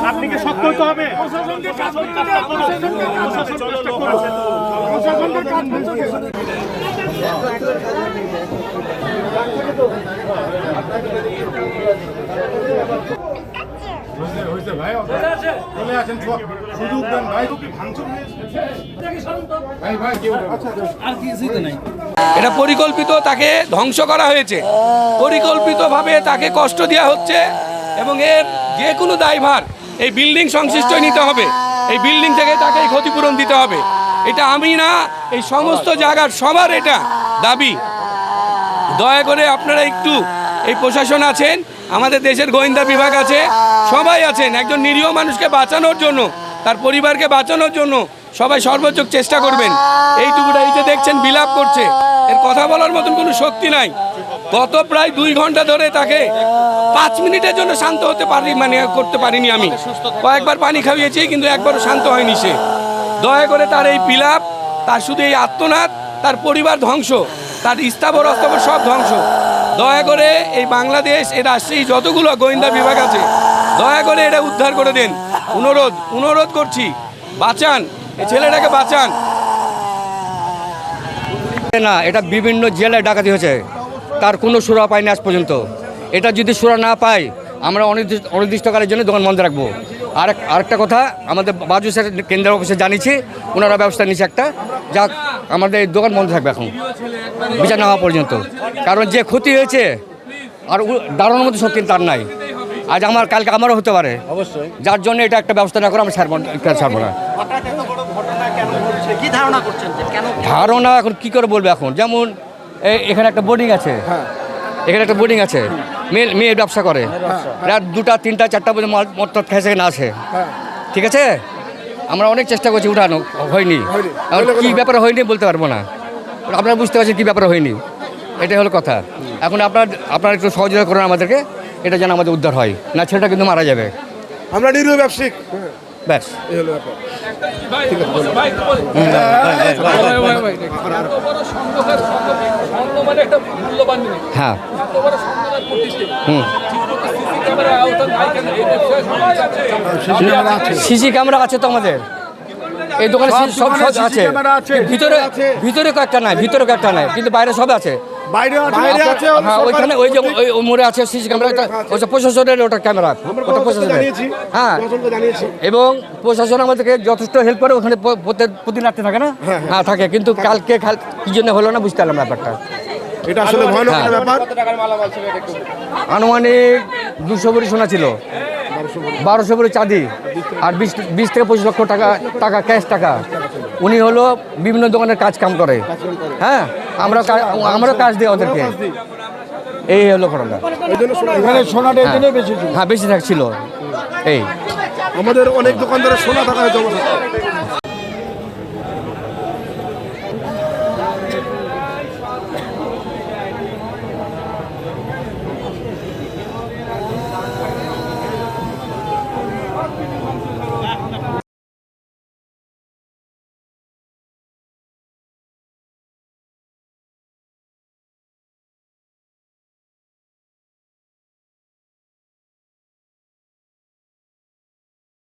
আপনি কি শক্ত হতে হবে? প্রশাসনকে কাজ করতে হবে, প্রশাসনকে কাজ করতে হবে। এটা পরিকল্পিত, তাকে ধ্বংস করা হয়েছে, পরিকল্পিতভাবে তাকে কষ্ট দেওয়া হচ্ছে এবং এর যে কোনো দায়ভার এই বিল্ডিং সংশ্লিষ্ট নিতে হবে। এই বিল্ডিং থেকে তাকে ক্ষতিপূরণ দিতে হবে। এটা আমি না, এই সমস্ত জায়গার সবার এটা দাবি। দয়া করে আপনারা একটু, এই প্রশাসন আছেন, আমাদের দেশের গোয়েন্দা বিভাগ আছে, সবাই আছেন, একজন নিরীহ মানুষকে বাঁচানোর জন্য, তার পরিবারকে বাঁচানোর জন্য সবাই সর্বোচ্চ চেষ্টা করবেন। এইটুকুটা এই যে দেখছেন বিলাপ করছে, এর কথা বলার মতন কোনো শক্তি নাই। গত প্রায় 2 ঘন্টা ধরে তাকে 5 মিনিটের জন্য শান্ত হতে করতে পারিনি আমি। কয়েকবার পানি খাইয়েছি কিন্তু একবারও শান্ত হয়নি সে। দয়া করে তার এই বিলাপ, তার শুধু এই আত্মনাদ, তার পরিবার ধ্বংস, তার স্থাবর অস্থাবর সব ধ্বংস। দয়া করে এই বাংলাদেশ, এই রাষ্ট্রীয় যতগুলো গোয়েন্দা বিভাগ আছে, দয়া করে এটা উদ্ধার করে দেন। অনুরোধ করছি, বাঁচান, এই ছেলেটাকে বাঁচান। না, এটা বিভিন্ন জেলায় ডাকাতি হয়েছে, তার কোনো সুরা পায়নি আজ পর্যন্ত। এটা যদি সুরা না পাই, আমরা অনির্দিষ্টকালের জন্য দোকান বন্ধ রাখবো। আরেকটা কথা, আমাদের বাজু স্যার কেন্দ্র অফিসে জানিয়েছি, ওনারা ব্যবস্থা নিচ্ছে একটা, যা আমাদের এই দোকান বন্ধ থাকবে এখন বিচার না হওয়া পর্যন্ত। কারণ যে ক্ষতি হয়েছে আর দাঁড়ানোর মতো শক্তি তার নাই। আজ আমার, কালকে আমারও হতে পারে, অবশ্যই। যার জন্য এটা একটা ব্যবস্থা না করে আমরা ছাড়বো না। ধারণা এখন কী করে বলবো? এখন যেমন এখানে একটা বোর্ডিং আছে, এখানে একটা বোর্ডিং আছে, মেয়ের ব্যবসা করে, রাত 2টা 3টা 4টা পর্যন্ত মদ খেয়েছে না আছে, ঠিক আছে। আমরা অনেক চেষ্টা করছি, উঠানো হয়নি। আর কী ব্যাপারে হয়নি বলতে পারবো না, আপনারা বুঝতে পারছেন কী ব্যাপারে হয়নি, এটাই হলো কথা। এখন আপনারা একটু সহযোগিতা করুন আমাদেরকে, এটা যেন আমাদের উদ্ধার হয়, না ছেলেটা কিন্তু মারা যাবে। আমরা নিরীহ ব্যবসায়িক, ব্যাস। হ্যাঁ, সিসি ক্যামেরা আছে তো আমাদের এই দোকানে, সব আছে। ভিতরে কয়েকটা নাই, কিন্তু বাইরে সব আছে। হ্যাঁ, ওইখানে ওই যে ওই মোড়ে আছে সিসি ক্যামেরা, ওইটা প্রশাসনের, ওটা ক্যামেরা, ওটা প্রশাসনের। হ্যাঁ, এবং প্রশাসন আমাদেরকে যথেষ্ট হেল্প করে, ওখানে প্রতিদিন রাখতে থাকে না, হ্যাঁ থাকে, কিন্তু কালকে কি জন্য হলো না বুঝতে পারলাম ব্যাপারটা। এটা আসলে ভয়ানক ব্যাপার। আনুমানিক 200 ভরি সোনা ছিল, 1200 ভরি চাঁদি, আর 20 থেকে 25 লক্ষ টাকা ক্যাশ টাকা। উনি হলো বিভিন্ন দোকানের কাজ কাম করে, হ্যাঁ, আমরা কাজ দিই ওদেরকে। এই হলো ঘটনা। সোনাটা বেশি, হ্যাঁ বেশি থাকছিল। এই আমাদের অনেক দোকানদারের সোনা থাকা হয়েছে।